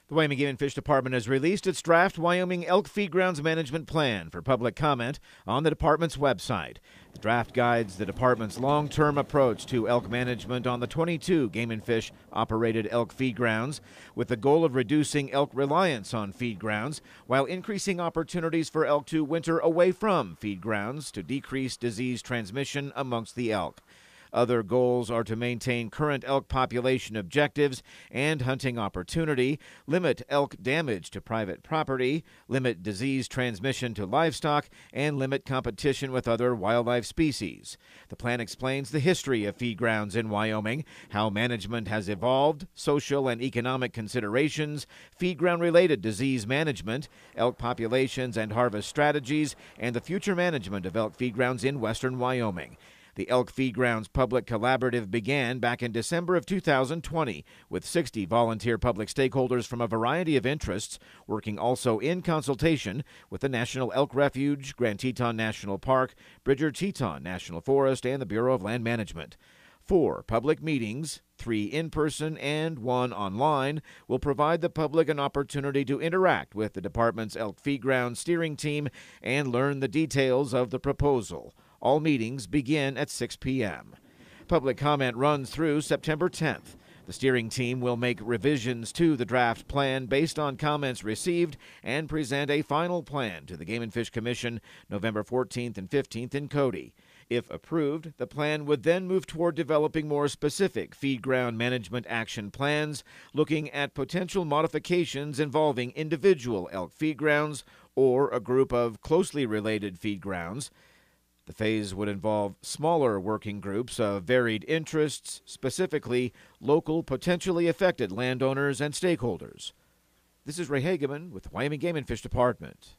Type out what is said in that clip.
The Wyoming Game and Fish Department has released its draft Wyoming Elk Feedgrounds Management Plan for public comment on the department's website. The draft guides the department's long-term approach to elk management on the 22 Game and Fish operated elk feed grounds, with the goal of reducing elk reliance on feed grounds while increasing opportunities for elk to winter away from feed grounds to decrease disease transmission amongst the elk. Other goals are to maintain current elk population objectives and hunting opportunity, limit elk damage to private property, limit disease transmission to livestock, and limit competition with other wildlife species. The plan explains the history of feed grounds in Wyoming, how management has evolved, social and economic considerations, feed ground-related disease management, elk populations and harvest strategies, and the future management of elk feed grounds in western Wyoming. The Elk Feed Grounds Public Collaborative began back in December of 2020 with 60 volunteer public stakeholders from a variety of interests, working also in consultation with the National Elk Refuge, Grand Teton National Park, Bridger Teton National Forest, and the Bureau of Land Management. 4 public meetings, 3 in-person and 1 online, will provide the public an opportunity to interact with the department's Elk Feed Grounds steering team and learn the details of the proposal. All meetings begin at 6 p.m. Public comment runs through September 10th. The steering team will make revisions to the draft plan based on comments received and present a final plan to the Game and Fish Commission November 14th and 15th in Cody. If approved, the plan would then move toward developing more specific feed ground management action plans, looking at potential modifications involving individual elk feed grounds or a group of closely related feed grounds. The phase would involve smaller working groups of varied interests, specifically local, potentially affected landowners and stakeholders. This is Ray Hageman with the Wyoming Game and Fish Department.